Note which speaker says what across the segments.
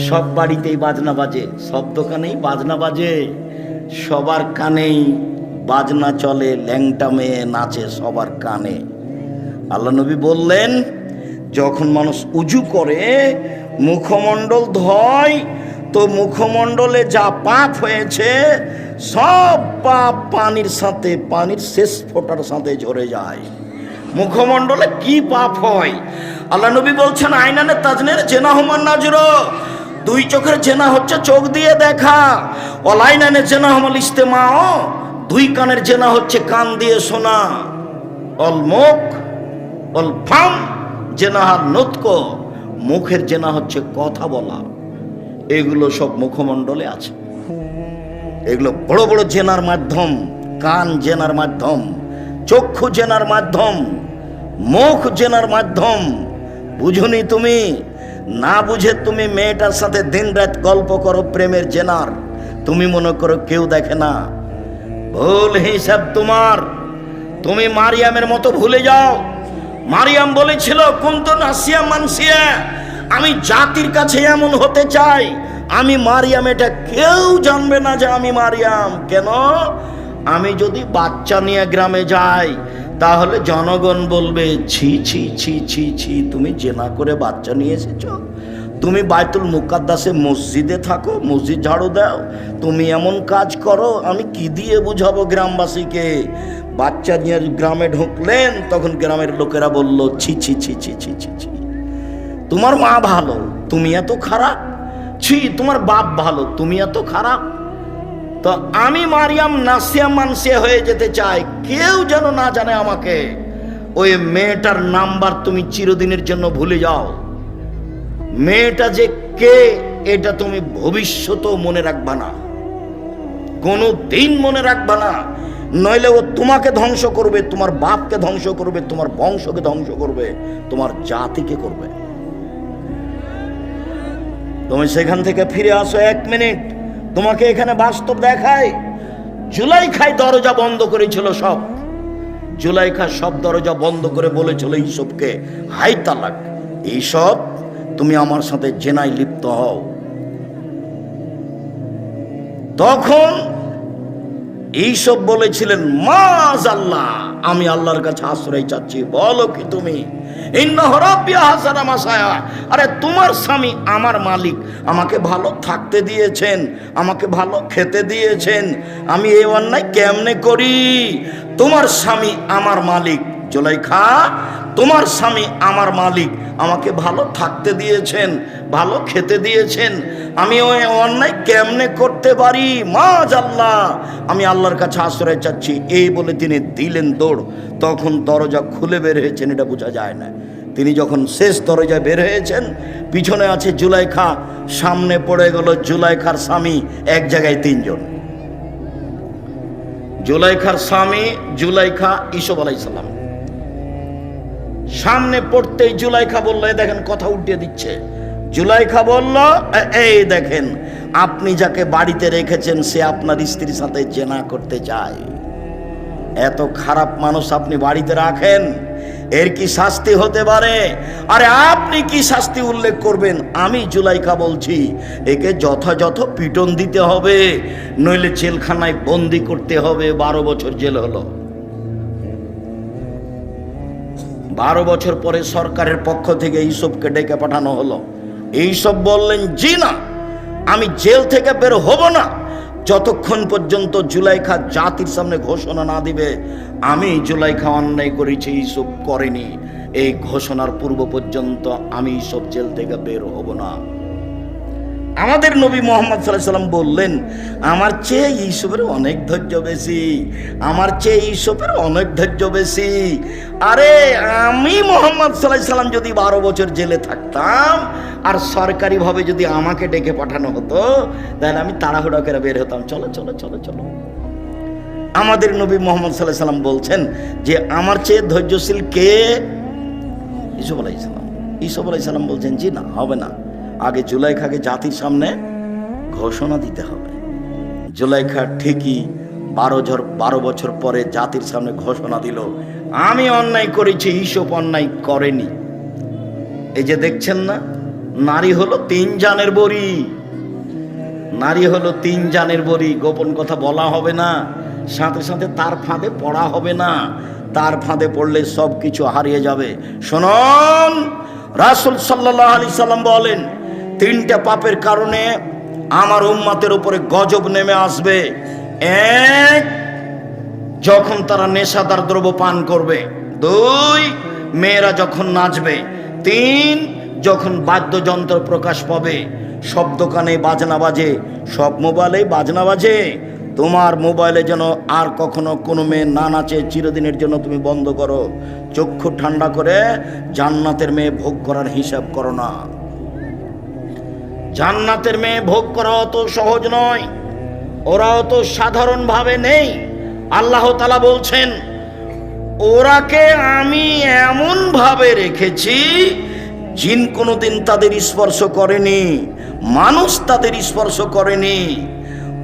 Speaker 1: সব বাড়িতেই বাজনা বাজে, সব দোকানেই বাজনা বাজে, সবার কানেই বাজনা চলে, ল্যাংটা মেয়ে নাচে সবার কানে। আল্লাহ নবী বললেন, যখন মানুষ উজু করে মুখমণ্ডল ধয়, তো মুখমণ্ডলে যা পাপ হয়েছে সব পাপ পানির সাথে, পানির শেষ ফোঁটার সাথে ঝরে যায়। মুখমণ্ডলে কি পাপ হয়? আল্লাহ নবী বলছেন, আইনানে তাজনের জেনা হুমান নাজরো, দুই চোখের জেনা হচ্ছে চোখ দিয়ে দেখা। অলাইনানে জেনা হুমাল ইস্তেমাও, দুই কানের জেনা হচ্ছে কান দিয়ে শোনা। অল মুখ অল ফাম জেনাহার নতক, মুখের জেনা হচ্ছে কথা বলা। এগুলো সব মুখমণ্ডলে আছে। এগুলো বড় বড় জেনার মাধ্যম, কান জেনার মাধ্যম, চক্ষু জেনার মাধ্যম, মুখ জেনার মাধ্যম। বুঝুনি তুমি? না বুঝে তুমি মেয়েটার সাথে দিন রাত গল্প করো প্রেমের জেনার, তুমি মনে করো কেউ দেখে না। ভুল হিসাব তোমার। তুমি মারিয়ামের মতো ভুলে যাও। মারিয়াম বলেছিল, কুনতু নাসিয়া মানসিয়া, আমি জাতির কাছে এমন হতে চাই, আমি মারিয়াম, এটা কেউ জানবে না যে আমি মারিয়াম। কেন? আমি যদি বাচ্চা নিয়ে গ্রামে যাই, তাহলে জনগণ বলবে, ছি ছি ছি ছি ছি, তুমি জেনা করে বাচ্চা নিয়ে এসেছো। তুমি বাইতুল মুকাদ্দাসে মসজিদে থাকো, মসজিদ ঝাড়ু দাও, তুমি এমন কাজ করো, আমি কি দিয়ে বুঝাবো গ্রামবাসীকে? বাচ্চা নিয়ে গ্রামে ঢুকলেন, তখন গ্রামের লোকেরা বলল, ছি ছি ছি ছি ছি ছি ছি, তোমার মা ভালো, তুমি এত খারাপ। ছি, তোমার বাপ ভালো, তুমি এত খারাপ। তো আমি মারিয়াম নাসিয়া মানসিয়া হয়ে যেতে চাই, কেউ যেন না জানে আমাকে। ওই মেয়েটার নাম্বার তুমি চিরদিনের জন্য ভুলে যাও। মেয়েটা যে কে এটা তুমি ভবিষ্যতেও মনে রাখবা না, কোনো দিন মনে রাখবা না। নইলে ও তোমাকে ধ্বংস করবে, তোমার বাপকে ধ্বংস করবে, তোমার বংশকে ধ্বংস করবে, তোমার জাতিকে করবে। তুমি সেখান থেকে ফিরে আসো 1 মিনিট, তোমাকে এখানে বাস্তব দেখায়। জুলাইখায় দরজা বন্ধ করেছিল সব। জুলাইখা সব দরজা বন্ধ করে বলেছিল ইউসুফকে, হাই তালাক, এইসব তুমি আমার সাথে জেনায় লিপ্ত হও। তখন এইসব বলেছিলেন, মাযাল্লাহ, আমি আল্লাহর কাছে আশ্রয় চাচ্ছি। বলো কি তুমি? ইন্নাহু রাব্বি আহসানা মাসায়া, আরে তোমার স্বামী আমার মালিক, আমাকে ভালো থাকতে দিয়েছেন, আমাকে ভালো খেতে দিয়েছেন, আমি এই অন্যায় কেমনে করি? তোমার স্বামী আমার মালিক। জুলাইখা, তোমার স্বামী আমার মালিক, আমাকে ভালো থাকতে দিয়েছেন, ভালো খেতে দিয়েছেন, আমি ওই অন্যায় কেমনে করতে পারি? মাযাল্লাহ, আমি আল্লাহর কাছে আশ্রয় চাচ্ছি। এই বলে তিনি দিলেন দৌড়। তখন দরজা খুলে বের হয়েছেন, এটা বোঝা যায় না। তিনি যখন শেষ দরজায় বের হয়েছেন, পিছনে আছে জুলাইখা, সামনে পড়ে গেল জুলাইখার স্বামী, এক জায়গায় 3 জন। জুলাইখার স্বামী, জুলাইখা, ইউসুফ আলাইহিস সালাম। সামনে পড়তেই জুলাইখা বলল, দেখেন কথা উল্টে দিচ্ছে। জুলাইখা বলল, এই দেখেন, আপনি যাকে বাড়িতে রেখেছেন সে আপনার স্ত্রীর সাথে জেনা করতে চায়। এত খারাপ মানুষ আপনি বাড়িতে রাখেন, এর কি শাস্তি হতে পারে? আরে আপনি কি শাস্তি উল্লেখ করবেন? আমি জুলাইখা বলছি, একে যথাযথ পিটন দিতে হবে, নইলে জেলখানায় বন্দি করতে হবে। 12 বছর জেল হলো। 12 বছর পরে সরকারের পক্ষ থেকে ইউসুফকে ডেকে পাঠানো হলো। ইউসুফ বললেন, জি না, আমি জেল থেকে বের হব না যতক্ষণ পর্যন্ত জুলাইখা জাতির সামনে ঘোষণা না দিবে আমি জুলাইখা অন্যায় করেছি, ইউসুফ করেনি। এই ঘোষণার পূর্ব পর্যন্ত আমি ইউসুফ জেল থেকে বের হব না। আমাদের নবী মুহাম্মদ সাল্লাল্লাহু আলাইহি সাল্লাম বললেন, আমার চেয়ে ইউসুফের অনেক ধৈর্য বেশি, আমার চেয়ে ইউসুফের অনেক ধৈর্য বেশি। আরে আমি মুহাম্মদ সাল্লাল্লাহু আলাইহি সাল্লাম যদি 12 বছর জেলে থাকতাম আর সরকারিভাবে যদি আমাকে ডেকে পাঠানো হতো, তাহলে আমি তাড়াহুড়া করে বের হতাম, চলো চলো চলো চলো। আমাদের নবী মুহাম্মদ সাল্লাল্লাহু আলাইহি সাল্লাম বলছেন যে আমার চেয়ে ধৈর্যশীল কে? ইউসুফ আলাইহিস সালাম। ইউসুফ আলাইহিস সালাম বলছেন, জি না, হবে না, আগে জুলাইখাকে জাতির সামনে ঘোষণা দিতে হবে। জুলাইখা ঠিকই 12 বছর পরে জাতির সামনে ঘোষণা দিল, আমি অন্যায় করেছি, ইউসুফ অন্যায় করেনি। এই যে দেখছেন না, নারী হলো 3 জানের বড়ি, নারী হলো 3 জানের বড়ি। গোপন কথা বলা হবে না, সাথে সাথে তার ফাঁদে পড়া হবে না, তার ফাঁদে পড়লে সব কিছু হারিয়ে যাবে। শুনুন, রাসূল সাল্লাল্লাহু আলাইহি সাল্লাম বলেন, 3টা পাপের কারণে আমার উম্মতের উপরে গজব নেমে আসবে। 1, যখন তারা নেশাদার দ্রব্য পান করবে। 2, মেয়েরা যখন নাচবে। 3, যখন বাদ্যযন্ত্র প্রকাশ পাবে। সব দোকানে বাজনা বাজে, সব মোবাইলে বাজনা বাজে। তোমার মোবাইলে যেন আর কখনো কোনো মেয়ে না নাচে, চিরদিনের জন্য তুমি বন্ধ করো। চক্ষু ঠান্ডা করে জান্নাতের মেয়ে ভোগ করার হিসাব করো না। জান্নাতের মেয়ে ভোগ করা অত সহজ নয়, ওরা অত সাধারণভাবে নেই। আল্লাহ তাআলা বলছেন, ওরাকে আমি এমন ভাবে রেখেছি জিন কোনোদিন তাদের স্পর্শ করেনি, মানুষ তাদের স্পর্শ করেনি।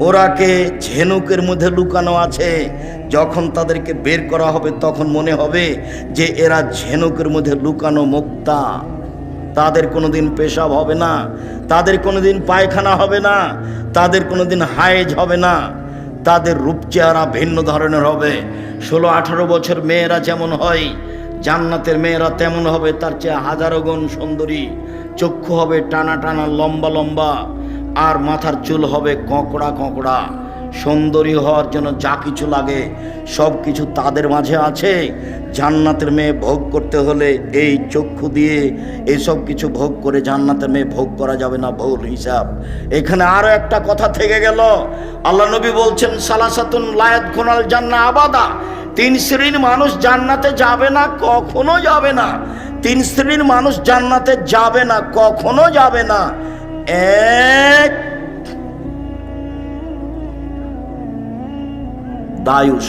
Speaker 1: ওরাকে ঝিনুকের মধ্যে লুকানো আছে, যখন তাদেরকে বের করা হবে তখন মনে হবে যে এরা ঝিনুকের মধ্যে লুকানো মুক্তা। তাদের কোনোদিন পেশাব হবে না, তাদের কোনোদিন পায়খানা হবে না, তাদের কোনোদিন হায়েজ হবে না। তাদের রূপ চেহারা ভিন্ন ধরনের হবে। 16-18 বছর মেয়েরা যেমন হয়, জান্নাতের মেয়েরা তেমন হবে, তার চেয়ে হাজারো গুণ সুন্দরী। চক্ষু হবে টানা টানা, লম্বা লম্বা, আর মাথার চুল হবে কঁকড়া কঁকড়া। সুন্দরী হওয়ার জন্য যা কিছু লাগে সব কিছু তাদের মাঝে আছে। জান্নাতের মেয়ে ভোগ করতে হলে এই চক্ষু দিয়ে এসব কিছু ভোগ করে জান্নাতের মেয়ে ভোগ করা যাবে না, ভুল হিসাব। এখানে আরো একটা কথা থেকে গেল। আল্লাহ নবী বলছেন, সালাসাতুন লা ইয়াদখুলুল জান্নাহ আবাদা, 3 শ্রেণীর মানুষ জান্নাতে যাবে না, কখনো যাবে না। 3 শ্রেণীর মানুষ জান্নাতে যাবে না, কখনো যাবে না। 1, দায়ুষ,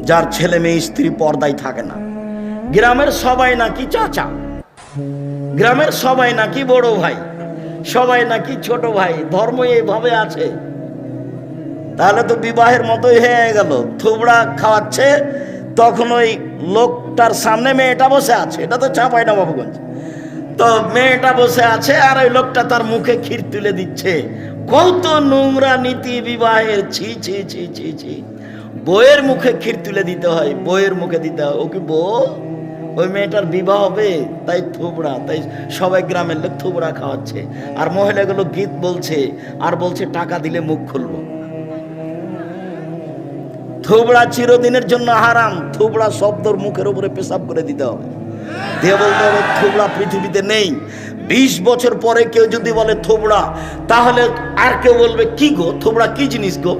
Speaker 1: যার ছেলে মেয়ে স্ত্রী পর্দায় থাকে না। গ্রামের সবাই নাকি চাচা, গ্রামের সবাই নাকি বড় ভাই, সবাই নাকি ছোট ভাই, ধর্ম এইভাবে আছে। তাহলে তো বিবাহের মতোই হয়ে গেল। থুবড়া খাওয়াচ্ছে, তখন ওই লোকটার সামনে মেয়েটা বসে আছে, এটা তো চাঁপাইনবাবগঞ্জ। তো মেয়েটা বসে আছে আর ওই লোকটা তার মুখে ক্ষীর তুলে দিচ্ছে। কত নোংরা নীতি বিবাহের! ছি ছি ছি ছি ছি। বইয়ের মুখে ক্ষীর তুলে দিতে হয়, বইয়ের মুখে দিতে হয়। ও কি বউ? ওই মেয়েটার বিবাহ হবে, তাই থুবড়া, তাই সবাই গ্রামের লোক থুবড়া খাওয়াচ্ছে। আর মহিলাগুলো গীত বলছে আর বলছে টাকা দিলে মুখ খুলবো। থুবড়া চিরদিনের জন্য হারাম। থুবড়া শব্দর মুখের উপরে পেশাব করে দিতে হবে, দিয়ে বলতে হবে থুবড়া পৃথিবীতে নেই। 20 বছর পরে কেউ যদি বলে থুবড়া, তাহলে আর কেউ বলবে কি গো, থুবড়া কি জিনিস গো?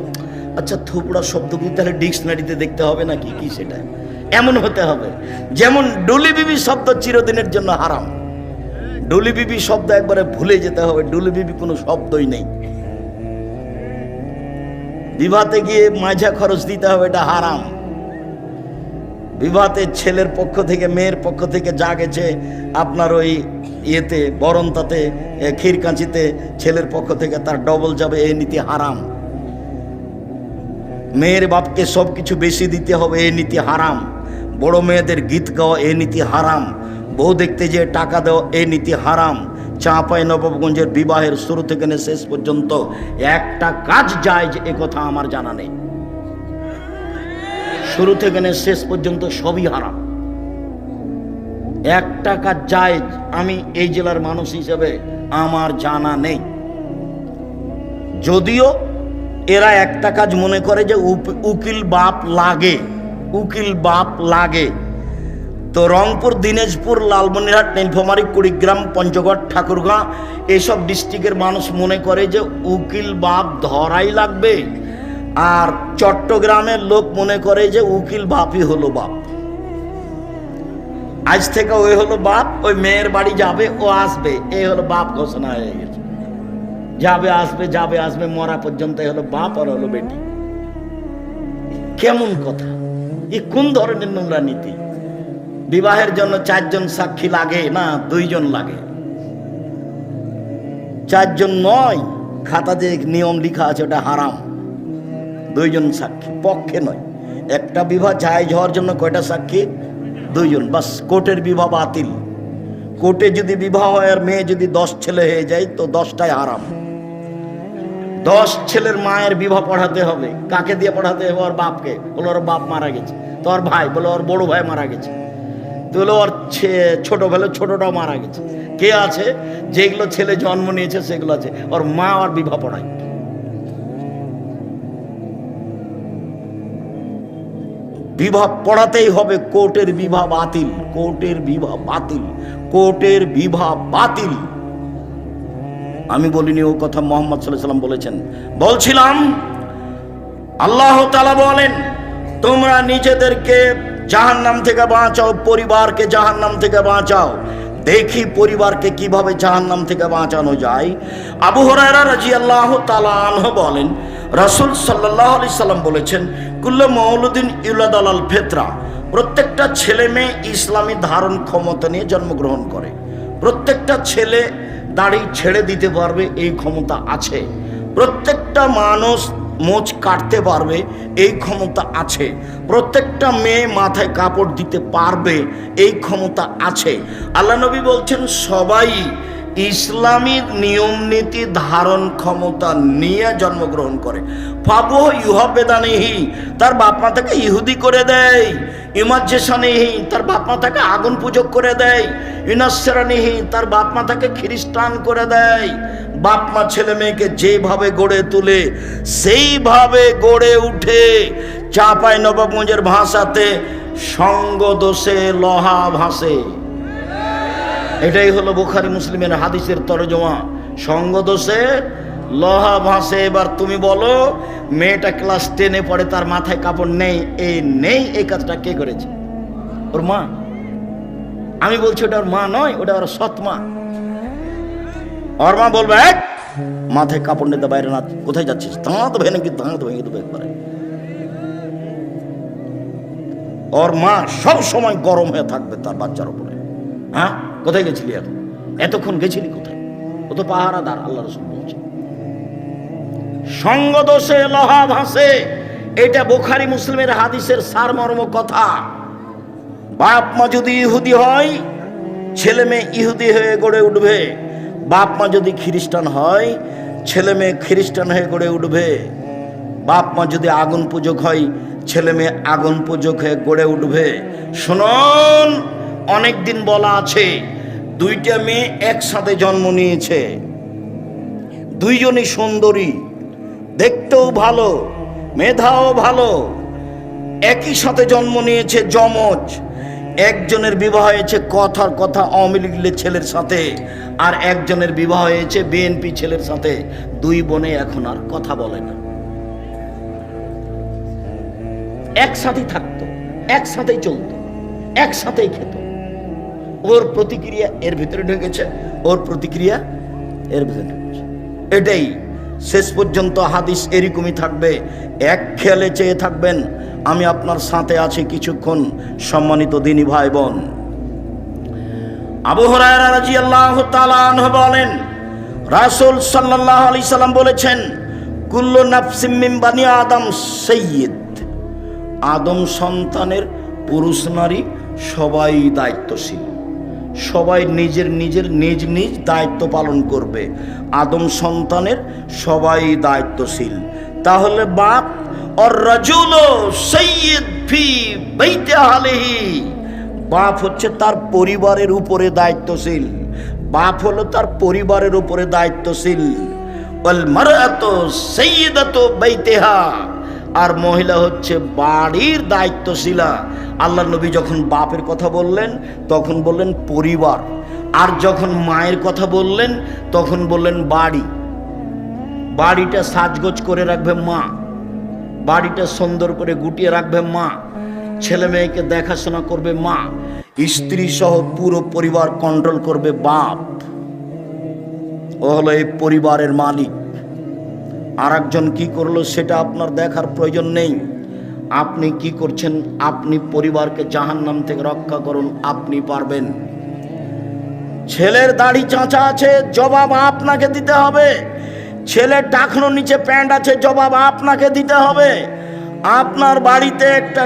Speaker 1: আচ্ছা, থুবড়া শব্দ কি তাহলে ডিকশনারিতে দেখতে হবে নাকি? কি সেটা এমন হতে হবে। যেমন ডুলি বিবি শব্দ চিরদিনের জন্য হারাম। ডুলি বিবি শব্দ একবারে ভুলে যেতে হবে, ডুলি বিবি কোনো শব্দই নেই। বিবাহতে গিয়ে মাঝা খরচ দিতে হবে, এটা হারাম। বিবাহতে ছেলের পক্ষ থেকে মেয়ের পক্ষ থেকে যা গেছে আপনার ওই ইয়েতে বরণতাতে ক্ষীর কাঁচিতে ছেলের পক্ষ থেকে তার ডবল যাবে, এই নীতি হারাম। মেয়ের বাপকে সব কিছু বেশি দিতে হবে, এই নীতি হারাম। বড় মেয়েদের গীত গাওয়া, এই নীতি হারাম। বউ দেখতে যে টাকা দেওয়া, এই নীতি হারাম। চাঁপাইনবাবগঞ্জের বিবাহের শুরু থেকে শেষ পর্যন্ত একটা কাজ যায় যে একথা আমার জানা নেই। শুরু থেকে শেষ পর্যন্ত সবই হারাম। একটা কাজ যায় আমি এই জেলার মানুষ হিসেবে আমার জানা নেই। যদিও এরা একটা কাজ মনে করে যে উকিল বাপ লাগে, উকিল বাপ লাগে। তো রংপুর, দিনাজপুর, লালমনিরহাট, নীলফামারী, কুড়িগ্রাম, পঞ্চগড়, ঠাকুরগাঁ এসব ডিস্ট্রিক্টের মানুষ মনে করে যে উকিল বাপ ধরাই লাগবে। আর চট্টগ্রামের লোক মনে করে যে উকিল বাপই হলো বাপ। আজ থেকে ওই হলো বাপ, ওই মেয়ের বাড়ি যাবে, ও আসবে, এই হলো বাপ ঘোষণা হয়ে গেছে। যাবে আসবে, যাবে আসবে, মরা পর্যন্ত হলো বাপ আর হলো বেটি। কেমন কথা! এ কোন ধরনের নোংরা নীতি? বিবাহের জন্য 4 জন সাক্ষী লাগে না, 2 জন লাগে। 4 জন নয়, খাতাতে নিয়ম লিখা আছে, ওটা হারাম। 2 জন সাক্ষী পক্ষে নয়। একটা বিবাহ জায়েজ হওয়ার জন্য কয়টা সাক্ষী? 2 জন। বাস, কোর্টের বিবাহ বাতিল। কোর্টে যদি বিবাহ হয় আর মেয়ে যদি 10 ছেলে হয়ে যায় তো 10টাই হারাম। 10 ছেলের মায়ের বিবাহ পড়াতে হবে। কাকে দিয়ে পড়াতে হবে? ওর বাপকে। বলে ওর বাপ মারা গেছে। তো ওর ভাই বলে ওর বড় ভাই মারা গেছে। তো বলে ওর ছোট ভাই, ছোটটাও মারা গেছে। কে আছে? যেগুলো ছেলে জন্ম নিয়েছে সেগুলো আছে। ওর মা আর বিবাহ পড়ায়। বিবাহ পড়াতেই হবে। কোর্টের বিবাহ বাতিল, কোর্টের বিবাহ বাতিল, কোর্টের বিবাহ বাতিল। আমি বলিনি, ও কথা মুহাম্মদ সাল্লাল্লাহু আলাইহি ওয়াসাল্লাম বলেছেন। বলছিলাম আল্লাহ তাআলা বলেন, তোমরা নিজেদেরকে জাহান্নাম থেকে বাঁচাও, পরিবারকে জাহান্নাম থেকে বাঁচাও। দেখি পরিবারকে কিভাবে জাহান্নাম থেকে বাঁচানো যায়। আবু হুরায়রা রাদিয়াল্লাহু তাআলা আনহু বলেন, রাসূল সাল্লাল্লাহু আলাইহি সাল্লাম বলেছেন, কুল্লু মাউলুদিন ইউলাদ আলাল ফিতরা, প্রত্যেকটা ছেলে মেয়ে ইসলামী ধারণ ক্ষমতা নিয়ে জন্মগ্রহণ করে। প্রত্যেকটা ছেলে দাড়ি ছেড়ে দিতে পারবে, এই ক্ষমতা আছে। প্রত্যেকটা মানুষ মোচ কাটতে পারবে, এই ক্ষমতা আছে। প্রত্যেকটা মেয়ে মাথায় কাপড় দিতে পারবে, এই ক্ষমতা আছে। আল্লাহ নবী বলছেন, সবাই ইসলামী নিয়ম নীতি ধারণ ক্ষমতা নিয়ে জন্মগ্রহণ করে। ফাবু ইউহাবেদানিহি, তার বাপ মা তাকে ইহুদি করে দেয়। ইমাজ্জেসানিহি, তার বাপ মা তাকে আগুন পূজক করে দেয়। ইনাসরানিহি, তার বাপ মা তাকে খ্রিস্টান করে দেয়। বাপ মা ছেলে মেয়েকে যেভাবে গড়ে তুলে সেইভাবে গড়ে উঠে। চাঁপাই নবাবগঞ্জের ভাষাতে সঙ্গ দোষে লোহা ভাসে। এটাই হলো বুখারী মুসলিমের হাদিসের তরজমা। সঙ্গ দোষে লোহা ভাসে। এবার তুমি বলো, মেয়েটা ক্লাস 10-এ পড়ে, তার মাথায় কাপড় নেই, এই কাজটা কে করেছে? ওর মা। আমি বলছি ওটা ওর মা নয়, ওটা ওর সৎ মা। ওর মা বলবে, মাথায় কাপড় নিতে বাইরে না, কোথায় যাচ্ছিস? দাঁত ভেঙে কি দাঁত ভেঙে দেবে একবারে। ওর মা সব সময় গরম হয়ে থাকবে তার বাচ্চার উপরে। হ্যাঁ, কোথায় গেছিলি এখন? এতক্ষণ গেছিলি কোথায়? ও তো পাহারাদার, আল্লাহ রাসূল বলছেন। সঙ্গ দোষে লোহা ভাসে, এটা বুখারী মুসলিমের হাদিসের সারমর্ম কথা। বাপ মা যদি ইহুদি হয়, ছেলে মেয়ে ইহুদি হয়ে গড়ে উঠবে। বাপ মা যদি খ্রিস্টান হয়, ছেলে মেয়ে খ্রিস্টান হয়ে গড়ে উঠবে। বাপ মা যদি আগুন পূজক হয়, ছেলে মেয়ে আগুন পূজক হয়ে গড়ে উঠবে। শুনুন, অনেকদিন বলা আছে, 2টা মেয়ে একসাথে জন্ম নিয়েছে। দুইজনই সুন্দরী, দেখতেও ভালো, মেধাও ভালো, একই সাথে জন্ম নিয়েছে, যমজ। একজনের বিবাহ হয়েছে কথার কথা আওয়ামী লীগের ছেলের সাথে, আর একজনের বিবাহ হয়েছে বিএনপি ছেলের সাথে। দুই বোনে এখন আর কথা বলে না। একসাথেই থাকতো, একসাথেই চলতো, একসাথেই খেত। ওর প্রতিক্রিয়া এর ভিতরে ঢুকেছে, ওর প্রতিক্রিয়া এর ভিতরে ঢুকেছে। এটাই শেষ পর্যন্ত হাদিস এরকমই থাকবে। এক খেয়ালে চেয়ে থাকবেন, আমি আপনার সাথে আছি কিছুক্ষণ। সম্মানিত দিনী ভাই বোন, আবু হুরায়রা রাদিয়াল্লাহু তাআলা আনহু বলেন, রাসূল সাল্লাল্লাহু আলাইহি সাল্লাম বলেছেন, কুল্লু নাফসিম মিন বানি আদম সাইয়্যিদ, আদম সন্তানের পুরুষ নারী সবাই দায়িত্বশীল। সবাই নিজের নিজের নিজ নিজ দায়িত্ব পালন করবে। আদম সন্তানের সবাই দায়িত্বশীল। তাহলে বাপ আর রাজুল সাইয়্যিদ ফি বাইতি আহলিহি, বাপ হচ্ছে তার পরিবারের উপরে দায়িত্বশীল। বাপ হলো তার পরিবারের উপরে দায়িত্বশীল। ওয়াল মারআতু সাইয়্যিদাতু বাইতিহা, আর মহিলা হচ্ছে বাড়ির দায়িত্বশীলা। আল্লাহ নবী যখন বাপের কথা বললেন তখন বললেন পরিবার, আর যখন মায়ের কথা বললেন তখন বললেন বাড়ি। বাড়িটা সাজগোজ করে রাখবে মা, বাড়িটা সুন্দর করে গুটিয়ে রাখবে মা, ছেলে মেয়েকে দেখাশোনা করবে মা, স্ত্রী সহ পুরো পরিবার কন্ট্রোল করবে বাপ। ও হলো এই পরিবারের মালিক। আর একজন কি করলো সেটা আপনার দেখার প্রয়োজন নেই। আপনি কি করছেন, আপনি পরিবারকে জাহান্নাম থেকে রক্ষা করুন, আপনি পারবেন। ছেলের দাড়ি চাঁচা আছে, জবাব আপনাকে দিতে হবে। ছেলের টাকনোর নিচে প্যান্ট আছে, জবাব আপনাকে দিতে হবে। আপনার বাড়িতে একটা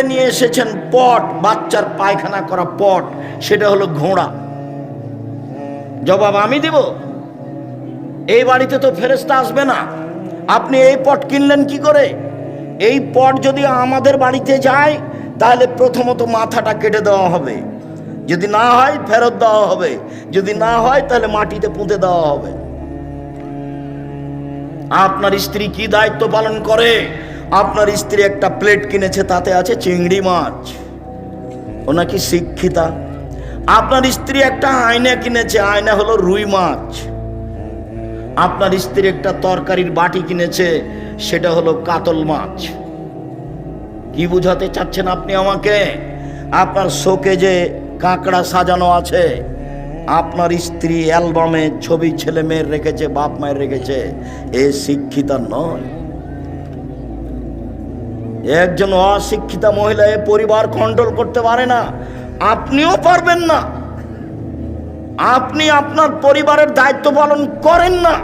Speaker 1: নিয়ে এসেছেন পট, বাচ্চার পায়খানা করা পট, সেটা হলো ঘোড়া। জবাব আমি দিব? এই বাড়িতে তো ফেরেশতা আসবে না। আপনি এই পট কিনলেন কি করে? এই পট যদি আমাদের বাড়িতে যায় তাহলে প্রথমত মাথাটা কেটে দেওয়া হবে, যদি না হয় ফেরত দেওয়া হবে, যদি না হয় তাহলে মাটিতে পুঁতে দেওয়া হবে। আপনার স্ত্রী কি দায়িত্ব পালন করে? আপনার স্ত্রী একটা প্লেট কিনেছে, তাতে আছে চিংড়ি মাছ, ও নাকি শিক্ষিতা। আপনার স্ত্রী একটা আয়না কিনেছে, আয়না হলো রুই মাছ। আপনার স্ত্রী একটা তরকারির বাটি কিনেছে, সেটা হলো কাতল মাছ। কি বুঝাতে চাচ্ছেন আপনি আমাকে? আপনার শোকেজে কাঁকড়া সাজানো আছে, আপনার স্ত্রী অ্যালবামে ছবি ছেলে মেয়ের রেখেছে, বাপ মায়ের রেখেছে, এ শিক্ষিতা নয়। একজন অশিক্ষিতা মহিলা এ পরিবার কন্ট্রোল করতে পারে না, আপনিও পারবেন না। আপনি আপনার পরিবারের দায়িত্ব পালন করেন না।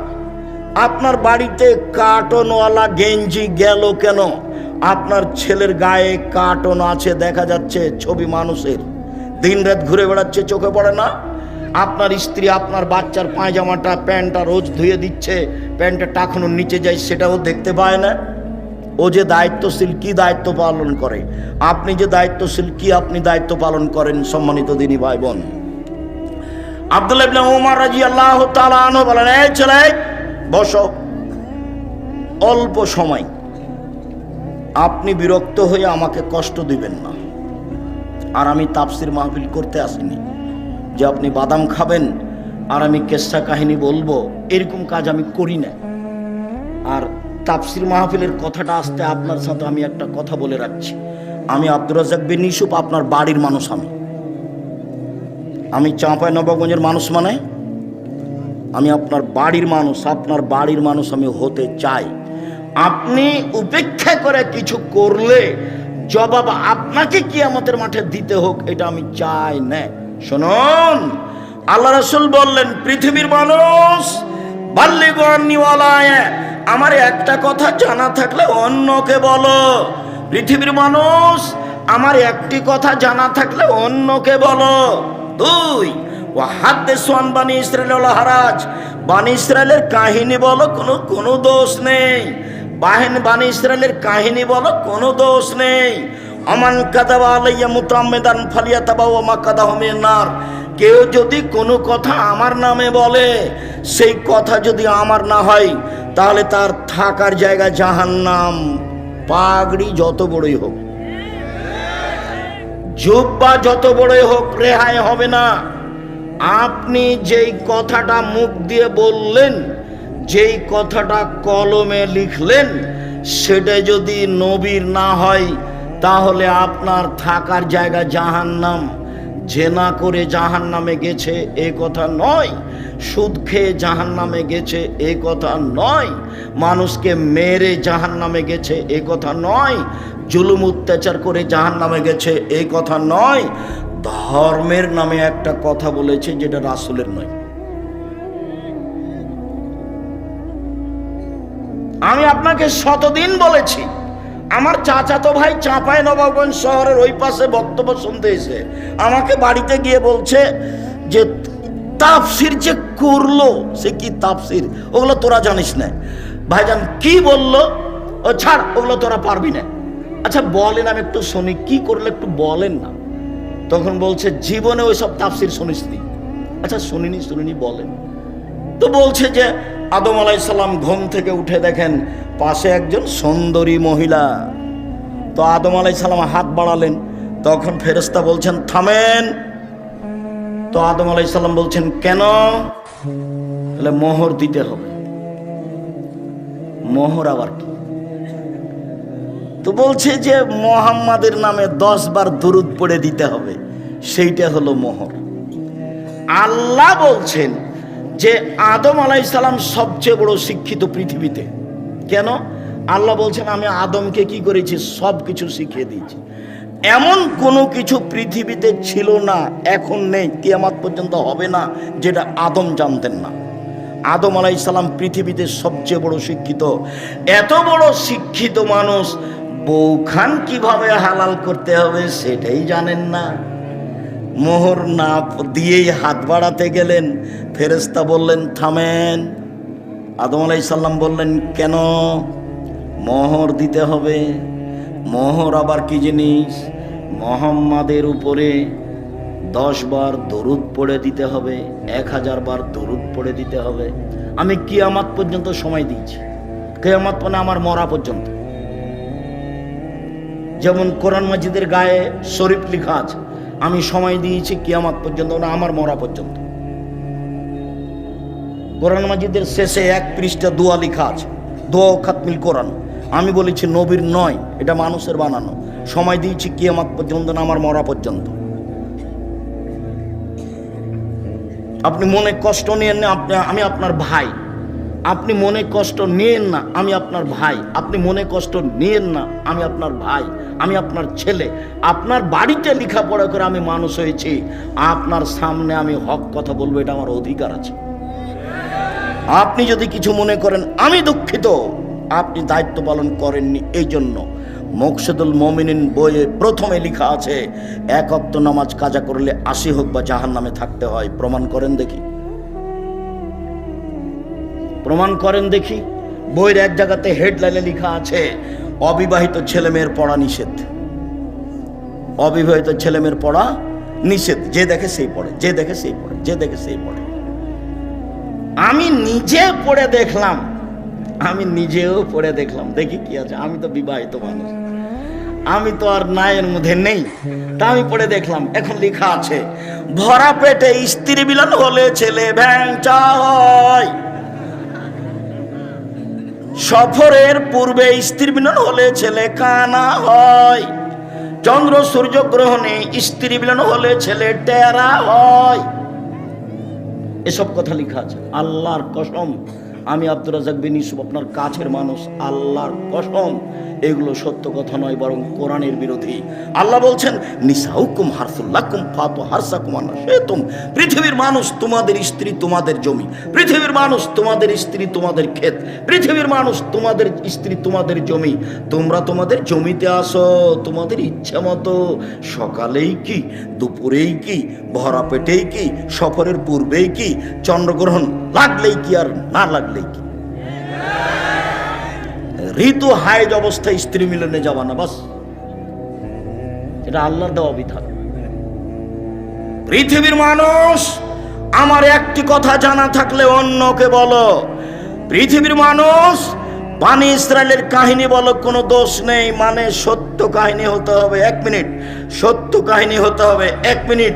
Speaker 1: আপনার বাড়িতে কার্টনওয়ালা গেঞ্জি গেল কেন? আপনার ছেলের গায়ে কার্টন আছে, দেখা যাচ্ছে ছবি মানুষের, দিন রাত ঘুরে বেড়াচ্ছে, চোখে পড়ে না? আপনার স্ত্রী আপনার বাচ্চার পায়জামাটা প্যান্টটা রোজ ধুয়ে দিচ্ছে, প্যান্টটা টাকানোর নিচে যায়, সেটাও দেখতে পায় না। ও যে দায়িত্বশীল, কি দায়িত্ব পালন করে? আপনি যে দায়িত্বশীল, কি আপনি দায়িত্ব পালন করেন? সম্মানিত দিনী ভাই বোন, আব্দুল্লাহ ইবনে ওমর রাদিয়াল্লাহু তাআলা আনহু বলেন, এই ছেলে বসো, অল্প সময়, আপনি বিরক্ত হয়ে আমাকে কষ্ট দিবেন না। আর আমি তাফসির মাহফিল করতে আসিনি যে আপনি বাদাম খাবেন আর আমি কেসা কাহিনী বলবো, এরকম কাজ আমি করি না। আর তাফসির মাহফিলের কথাটা আসতে আপনার সাথে আমি একটা কথা বলে রাখছি, আমি আব্দুর রাজ্জাক বিন ইউসুফ আপনার বাড়ির মানুষ। আমি চাঁপাইনবাবগঞ্জের মানুষ, মানে আমি আপনার বাড়ির মানুষ, আপনার বাড়ির মানুষ আমি হতে চাই। আপনি উপেক্ষা করে কিছু করলে জবাব আপনাকে কিয়ামতের মাঠে দিতে হোক, এটা আমি চাই না। শুনুন, আল্লাহ রাসূল বললেন, পৃথিবীর মানুষ বাল্লিগু আন্নী ওয়ালা আয়া, আমার একটা কথা জানা থাকলে অন্যকে বলো। পৃথিবীর মানুষ, আমার একটি কথা জানা থাকলে অন্যকে বলো। দুই, ওয়াহাদ্দিসু আন বানি ইসরাঈল ওয়ালা হারাজ, বানি ইসরাঈলের কাহিনী বলো, কোনো দোষ নেই। বানি ইসরাঈলের কাহিনী বলো, কোনো দোষ নেই। আমান কাযাবা আলাইয়া মুতাআম্মিদান ফালিয়াতাবাওয়া মাকাদাহু মিনান নার, কেউ যদি কোনো কথা আমার নামে বলে, সেই কথা যদি আমার না হয়, তাহলে তার থাকার জায়গা জাহান্নাম। পাগড়ি যত বড়ই হোক, জুব্বা যত বড়ই হোক, রেহাই হবে না। আপনি যেই কথাটা মুখ দিয়ে বললেন, যেই কথাটা কলমে লিখলেন, সেটা যদি নবীর না হয়, তাহলে আপনার থাকার জায়গা জাহান্নাম। জেনা করে জাহান্নামে গেছে এ কথা নয়, সুদ খেয়ে জাহান্নামে গেছে এ কথা নয়, মানুষকে মেরে জাহান্নামে গেছে এ কথা নয়, জুলুম অত্যাচার করে জাহান্নামে গেছে এই কথা নয়। ধর্মের নামে একটা কথা বলেছে যেটা রাসূলের নয়। আমি আপনাকে শতদিন বলেছি, আমার চাচাতো ভাই চাঁপাইনবাবগঞ্জ শহরের ওই পাশে বক্তব্য শুনতে এসে আমাকে বাড়িতে গিয়ে বলছে যে তাফসির যে করলো, সে কি তাফসির, ওগুলো তোরা জানিস না। ভাইজান কি বললো? ও ছাড়, ওগুলো তোরা পারবি না। আচ্ছা বলেন, আমি একটু শুনি, কি করলে একটু বলেন না। তখন বলছে, জীবনে ওই সব তাফসির শুনিসনি। আচ্ছা শুনিনি বলেন। তো বলছে যে আদম আলাইহিস সালাম ঘুম থেকে উঠে দেখেন পাশে একজন সুন্দরী মহিলা। তো আদম আলাইহিস সালাম হাত বাড়ালেন, তখন ফেরেশতা বলছেন থামেন। তো আদম আলাইহিস সালাম বলছেন কেন? তাহলে মোহর দিতে হবে। মোহর আবার কি? তো বলছে যে মুহাম্মাদের নামে 10 বার দুরূদ পড়ে দিতে হবে, সেইটা হলো মোহর। আল্লাহ বলছেন যে আদম আলাইহিস সালাম সবচেয়ে বড় শিক্ষিত পৃথিবীতে। কেন? আল্লাহ বলছেন আমি আদমকে কি করেছি, সব কিছু শিখিয়ে দিয়েছি। এমন কোনো কিছু পৃথিবীতে ছিল না, এখন নেই, কিয়ামত পর্যন্ত হবে না, যেটা আদম জানতেন না। আদম আলাইহিস সালাম পৃথিবীতে সবচেয়ে বড় শিক্ষিত। এত বড় শিক্ষিত মানুষ বউখান কিভাবে হালাল করতে হবে সেটাই জানেন না। মোহর না দিয়েই হাত বাড়াতে গেলেন, ফেরেশতা বললেন থামেন। আদম আলাইহিস সালাম বললেন কেন? মোহর দিতে হবে। মোহর আবার কি জিনিস? মুহাম্মাদের উপরে 10 বার দরুদ পড়ে দিতে হবে, 1000 বার দরুদ পড়ে দিতে হবে। আমি কিয়ামত পর্যন্ত সময় দিয়েছি, কিয়ামত মানে আমার মরা পর্যন্ত। যেমন কোরআন মাজিদের গায়ে শরীফ লেখা আছে, আমি সময় দিয়েছি কিয়ামত পর্যন্ত, না আমার মরা পর্যন্ত। কোরআন মাজিদের শেষে 1 পৃষ্ঠা দোয়া লেখা আছে, দোয়া খাতমিল কোরআন। আমি বলেছি নবীর নয়, এটা মানুষের বানানো। সময় দিয়েছি কিয়ামত পর্যন্ত, না আমার মরা পর্যন্ত। আপনি মনে কষ্ট নিয়েন না, আমি আপনার ভাই। আপনি মনে কষ্ট নিয়েন না, আমি আপনার ভাই। আপনি মনে কষ্ট নিয়েন না, আমি আপনার ভাই, আমি আপনার ছেলে। আপনার বাড়িতে লেখাপড়া করে আমি মানুষ হয়েছি, আপনার সামনে আমি হক কথা বলবো, এটা আমার অধিকার আছে। আপনি যদি কিছু মনে করেন আমি দুঃখিত, আপনি দায়িত্ব পালন করেননি। এই জন্য মুকশিদুল মুমিনিন বইয়ে প্রথমে লেখা আছে 1 ওয়াক্ত নামাজ কাজা করলে 80 হোক বা জাহান্নামে থাকতে হয়। প্রমাণ করেন দেখি, প্রমাণ করেন দেখি। বইয়ের এক জায়গাতে হেডলাইনে লেখা আছে অবিবাহিত ছেলেমেয়ের পড়া নিষেধ। অবিবাহিত ছেলেমেয়ের পড়া নিষেধ। যে দেখে সেই পড়ে, যে দেখে সেই পড়ে, যে দেখে সেই পড়ে। আমি নিজে পড়ে দেখলাম, আমি নিজেও পড়ে দেখলাম, দেখি কি আছে। আমি তো বিবাহিত মানুষ, আমি তো আর নায়ের মধ্যে নেই, তা আমি পড়ে দেখলাম। এখন লেখা আছে ভরা পেটে স্ত্রী মিলন হলে ছেলে ভ্যাংচা হয়, সফরের পূর্বে স্ত্রী মিলন হলে ছেলে কানা হয়, চন্দ্র সূর্য গ্রহণে স্ত্রী মিলন হলে ছেলে টেরা হয়। এসব কথা লেখা আছে। আল্লাহর কসম, আমি আব্দুর রাজ্জাক বিন ইউসুফ আপনার কাছের মানুষ, আল্লাহর কসম এগুলো সত্য কথা নয়, বরং কোরআনের বিরোধী। আল্লাহ বলছেন নিসাউকুম হারসুল লাকুম ফাতু হারসাকুম আনাশাতুম। পৃথিবীর মানুষ তোমাদের স্ত্রী তোমাদের জমি, পৃথিবীর মানুষ তোমাদের স্ত্রী তোমাদের ক্ষেত, পৃথিবীর মানুষ তোমাদের স্ত্রী তোমাদের জমি। তোমরা তোমাদের জমিতে আসো তোমাদের ইচ্ছা মতো, সকালেই কি, দুপুরেই কি, ভরা পেটেই কি, সফরের পূর্বেই কি, চন্দ্রগ্রহণ লাগলেই কি আর না লাগলেই কি। ঋতু হাইজ অবস্থায় স্ত্রী মিলনে যাওয়া না, বাস। এটা আল্লাহর দেওয়া বিধান। পৃথিবীর মানুষ, আমার একটি কথা জানা থাকলে অন্যকে বলো। পৃথিবীর মানুষ, বানি ইসরায়েলের কাহিনী বলো, কোনো দোষ নেই, মানে সত্য কাহিনী হতে হবে। 1 মিনিট, সত্য কাহিনী হতে হবে। 1 মিনিট,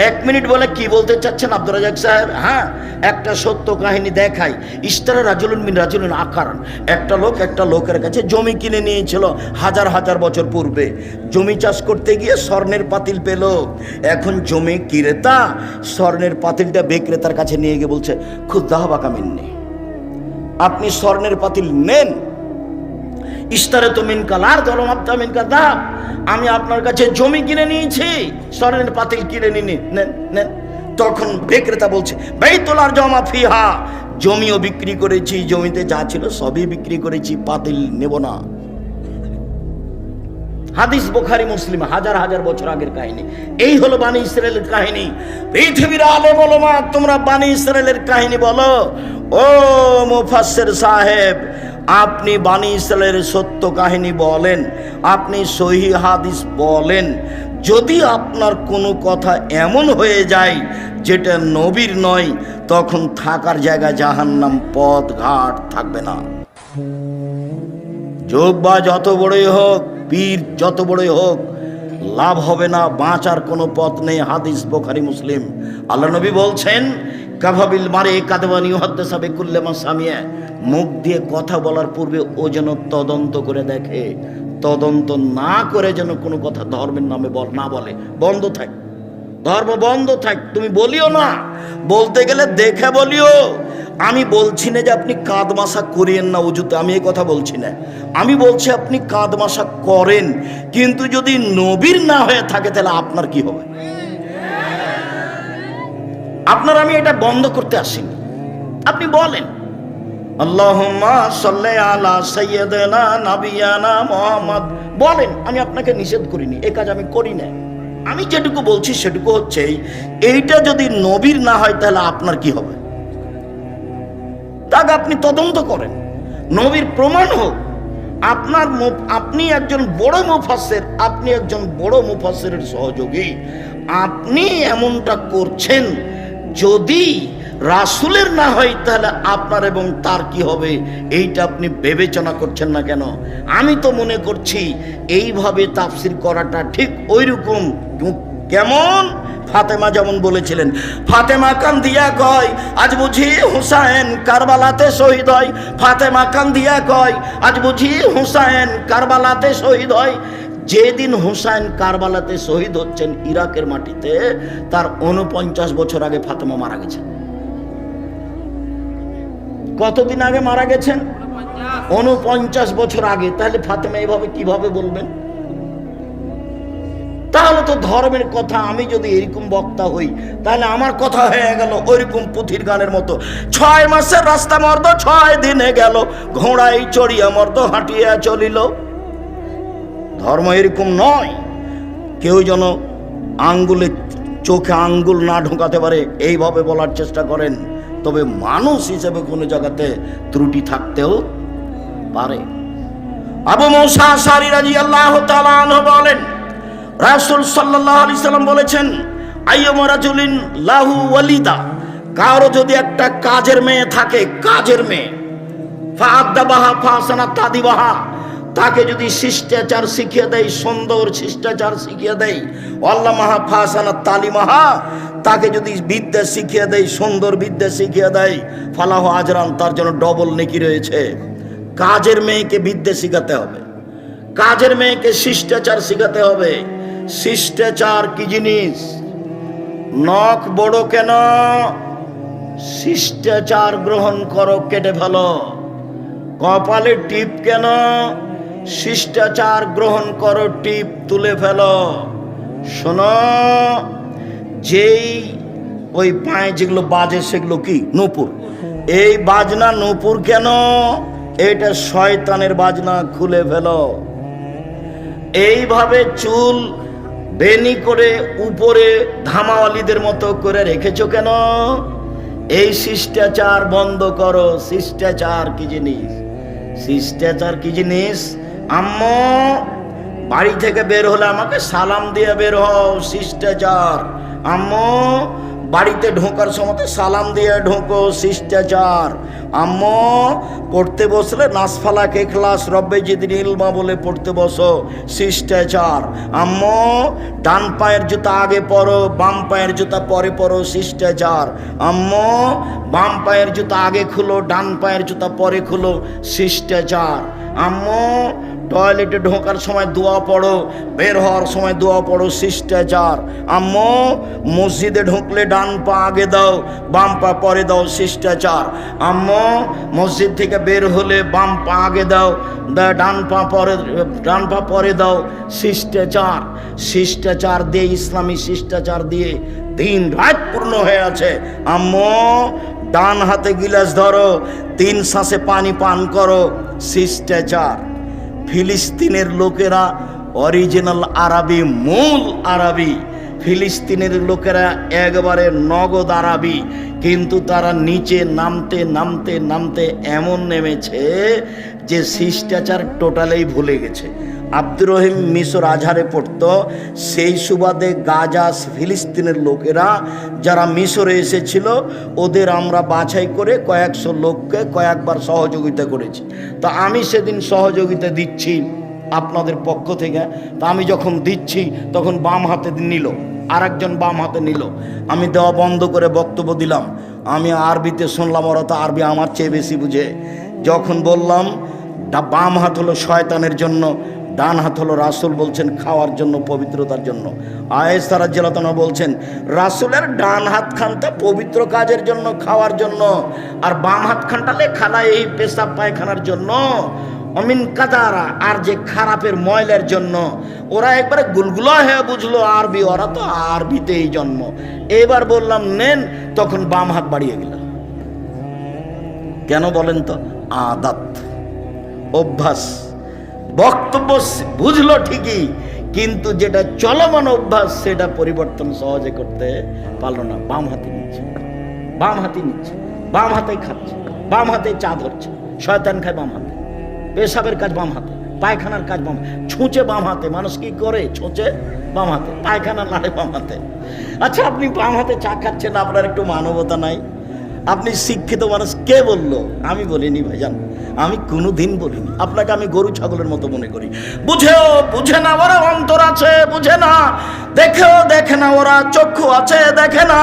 Speaker 1: 1 মিনিট বলে কি বলতে চাচ্ছেন আব্দুর রাজ্জাক সাহেব? হ্যাঁ, একটা সত্য কাহিনী দেখাই। ইশতারা রাজুলুন মিন রাজুলিন আকারান। একটা লোক একটা লোকের কাছে জমি কিনে নিয়েছিল হাজার হাজার বছর পূর্বে। জমি চাষ করতে গিয়ে স্বর্ণের পাতিল পেল। এখন জমি ক্রেতা স্বর্ণের পাতিলটা বিক্রেতার কাছে নিয়ে গিয়ে বলছে খুদ্দাহ বাকামিন্নি, আপনি স্বর্ণের পাতিল নেন। ইশতারে তো মিনকাল আর ধরম আপতা মিনকা দাম, আমি আপনার কাছে জমি কিনে নিয়েছি, স্বর্ণের পাতিল কিনে নিয়ে নেন নেন। তখন বিক্রেতা বলছে বাইতুল আর জমা ফিহা, জমিও বিক্রি করেছি, জমিতে যা ছিল সবই বিক্রি করেছি, পাতিল নেব না। হাদিস বুখারী মুসলিম, হাজার হাজার বছর আগের কাহিনী। এই হলো বানি ইসরায়েলের কাহিনী। পৃথিবীর আলেম ওলামা, তোমরা বানি ইসরায়েলের কাহিনী বলো। ও মুফাসসির সাহেব, আপনি বানি ইসরায়েলের সত্য কাহিনী বলেন, আপনি সহিহ হাদিস বলেন। যদি আপনার কোনো কথা এমন হয়ে যায় যেটা নবীর নয়, তখন থাকার জায়গা জাহান্নাম, পথ ঘাট থাকবে না। যোগ্যা যত বড়ই হোক, পীর যত বড়ই হোক, লাভ হবে না, বাঁচার কোনো পথ নেই। হাদিস বুখারী মুসলিম। আল্লাহ নবী বলছেন কাফাবিল মারে কাদওয়ানি ইউহাদ্দিসু বিকুল্লি মা সামিয়া, মুখ দিয়ে কথা বলার পূর্বে ও যেন তদন্ত করে দেখে। তদন্ত না করে যেন কোনো কথা ধর্মের নামে না বলে, বন্ধ থাক, ধর্ম বন্ধ থাক। তুমি বলিও না, বলতে গেলে দেখে বলিও। আমি বলছি না যে আপনি কাঁদ মাসা করিয়েন না উজুতে, আমি এই কথা বলছি না। আমি বলছি আপনি কাঁদ মাসা করেন, কিন্তু যদি নবীর না হয়ে থাকে তাহলে আপনার কি হবে? আপনার আমি এটা বন্ধ করতে আসিনি। আপনি বলেন আল্লাহুম্মা সাল্লি আলা সাইয়্যিদিনা নাবিয়ানা মুহাম্মদ, বলেন, আমি আপনাকে নিষেধ করিনি, এই কাজ আমি করি না। আমি যেটুকু বলছি সেটুকু হচ্ছে, এইটা যদি নবীর না হয় তাহলে আপনার কি হবে? তাকে আপনি তদন্ত করেন, নবীর প্রমাণ হোক। আপনি একজন বড় মুফাসসির, আপনি একজন বড় মুফাসসিরের সহযোগী, আপনি এমনটা করছেন, যদি রাসূলের না হয় তাহলে আপনার এবং তার কি হবে, এইটা আপনি বিবেচনা করছেন না কেন? আমি তো মনে করছি এইভাবে তাফসীর করাটা ঠিক ওইরকম। কেমন? ফাতেমা যেমন বলেছিলেন, ফাতেমা কান্দিয়া কয় আজ বুঝি হুসাইন কারবালাতে শহীদ হয়। ফাতেমা কান্দিয়া কয় আজ বুঝি হুসাইন কারবালাতে শহীদ হয়। যেদিন হুসাইন কারবালাতে শহীদ হচ্ছেন ইরাকের মাটিতে, তার 49 বছর আগে ফাতেমা মারা গেছেন। কতদিন আগে মারা গেছেন? 49 বছর আগে। তাহলে ফাতেমা এইভাবে কিভাবে বলবেন? তাহলে তো ধর্মের কথা, আমি যদি এরকম বক্তা হই তাহলে আমার কথা হয়ে গেল ওইরকম পুথির গানের মতো, 6 মাসের রাস্তা মর্দ 6 দিনে গেল, ঘোড়ায় চড়িয়া মর্দ হাঁটিয়া চলিল। ধর্ম এরকম নয়। কেউ যেন আঙ্গুলে চোখে আঙ্গুল না ঢোকাতে পারে এইভাবে বলার চেষ্টা করেন, তবে মানুষ হিসেবে কোনো জায়গাতে ত্রুটি থাকতেও পারে। আবু মুসা আশআরী রাদিয়াল্লাহু তাআলা আনহু বলেন, রাসূল সাল্লাল্লাহু আলাইহি সাল্লাম বলেছেন, আইয়ুমা রাজুলিন লাহু ওয়ালিদা, কারো যদি একটা কাজের মেয়ে থাকে, কাজের মেয়ে, ফাআদাবাহা ফাসানা তাদিবাহা, তাকে যদি শিষ্টাচার শিখিয়ে দেয়, সুন্দর শিষ্টাচার শিখিয়ে দেয়, আল্লামাহা ফাসানা তালিমাহা, তাকে যদি বিদ্যা শিখিয়ে দেয়, সুন্দর বিদ্যা শিখিয়ে দেয়, ফালাহু আজরান, তার জন্য ডবল নেকি রয়েছে। কাজের মেয়েকে বিদ্যা শিখাতে হবে, কাজের মেয়েকে শিষ্টাচার শিখাতে হবে। শিষ্টাচার কি জিনিস? নখ বড় কেন? শিষ্টাচার গ্রহণ করো, কেটে ফেলো। কপালে টিপ কেন? শিষ্টাচার গ্রহণ করো, টিপ তুলে ফেলো। শোনো, যেই ওই পায়ে যেগুলো বাজে সেগুলো কি? নূপুর। এই বাজনা নূপুর কেন? এটা শয়তানের বাজনা, খুলে ফেলো। এইভাবে চুল বেনি করে উপরে ধামাওয়ালিদের মতো করে রেখেছো কেন? এই শিষ্টাচার বন্ধ করো। শিষ্টাচার কি জিনিস? শিষ্টাচার কি জিনিস? আম্মু বাড়ি থেকে বের হলে আমাকে সালাম দিয়ে বের হও, শিষ্টাচার। আম্মু বাড়িতে ঢোকার সময় সালাম দিয়ে ঢোকো, শিষ্টাচার। আম্মু পড়তে বসলে নাসফালাক ইখলাস রব্বে জিদনি ইলমা বলে পড়তে বসো, শিষ্টাচার। আম্মু ডান পায়ের জুতা আগে পরো, বাম পায়ের জুতা পরে পরো, শিষ্টাচার। আম্মু বাম পায়ের জুতা আগে খুলো, ডান পায়ের জুতা পরে খুলো, শিষ্টাচার। আম্মু টয়লেটে ঢোকার সময় দোয়া পড়ো, বের হওয়ার সময় দোয়া পড়ো, শিষ্টাচার। আম্মু মসজিদে ঢুকলে ডান পা আগে দাও, বাম পা পরে দাও, শিষ্টাচার। আম্মু মসজিদ থেকে বের হলে বাম পা আগে দাও, ডান পা পরে দাও, শিষ্টাচার। শিষ্টাচার দিয়ে, ইসলামী শিষ্টাচার দিয়ে দিন রাত পূর্ণ হয়ে আছে। আম্মু ডান হাতে গিলাস ধরো, 3 শ্বাসে পানি পান করো, শিষ্টাচার। ফিলিস্তিনের লোকেরা অরিজিনাল আরবি, মূল আরবি। ফিলিস্তিনের লোকেরা একবারে নগদ আরবি, কিন্তু তারা নিচে নামতে নামতে নামতে এমন নেমেছে যে শিষ্টাচার টোটালেই ভুলে গেছে। আব্দুর রহিম মিশর আজহারে পড়তো, সেই সুবাদে গাজা ফিলিস্তিনের লোকেরা যারা মিশরে এসেছিল, ওদের আমরা বাছাই করে কয়েকশো লোককে কয়েকবার সহযোগিতা করেছি। তো আমি সেদিন সহযোগিতা দিচ্ছি আপনাদের পক্ষ থেকে। তা আমি যখন দিচ্ছি তখন বাম হাতে নিল, আর একজন বাম হাতে নিল। আমি দেওয়া বন্ধ করে বক্তব্য দিলাম। আমি আরবিতে শুনলাম, ওরা তো আরবি আমার চেয়ে বেশি বুঝে। যখন বললাম বাম হাত হলো শয়তানের জন্য, ডান হাত হলো রাসূল বলছেন খাওয়ার জন্য, পবিত্রতার জন্য। আয়েশা রাদিয়াল্লাহু তাআলা বলছেন রাসূলের ডান হাত খানটা পবিত্র কাজের জন্য, খাওয়ার জন্য, আর বাম হাত খানটা লেখানা এই পেশাব পায়খানার জন্য, অমিন কাদারা, আর যে খারাপের ময়লার জন্য। ওরা একবারে গুলগুলা হয়ে বুঝলো আরবি, ওরা তো আরবিতেই জন্ম। এবার বললাম নেন, তখন বাম হাত বাড়িয়ে গেল। কেন বলেন তো? আদাত, অভ্যাস। বক্তব্য বুঝলো ঠিকই, কিন্তু যেটা চলমান অভ্যাস সেটা পরিবর্তন সহজে করতে পারলো না। বাম হাতে নিচ্ছে, বাম হাতে নিচ্ছে, বাম হাতে খাচ্ছে, বাম হাতে চা ধরছে। শয়তান খায় বাম হাতে, পেশাবের কাজ বাম হাতে, পায়খানার কাজ বাম, ছুঁচে বাম হাতে। মানুষ কি করে? ছুঁচে বাম হাতে, পায়খানা লাড়ে বাম হাতে। আচ্ছা, আপনি বাম হাতে চা খাচ্ছেন, আপনার একটু মানবতা নাই? আপনি শিক্ষিত মানুষ, কে বললো? আমি বলিনি ভাইজান, আমি কোনোদিন বলিনি। আপনাকে আমি গরু ছাগলের মতো মনে করি। বুঝেও বুঝে না ওরা, অন্তর আছে বুঝে না, দেখেও দেখে না ওরা, চক্ষু আছে দেখে না,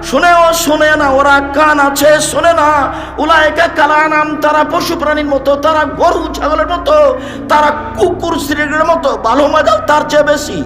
Speaker 1: শুনেও শুনে না ওরা, কান আছে শোনে না। উলাইকা কালানাম, তারা পশু প্রাণীর মতো, তারা গরু ছাগলের মতো, তারা কুকুর শ্রীর মতো। ভালো মজাও তার চেয়ে বেশি।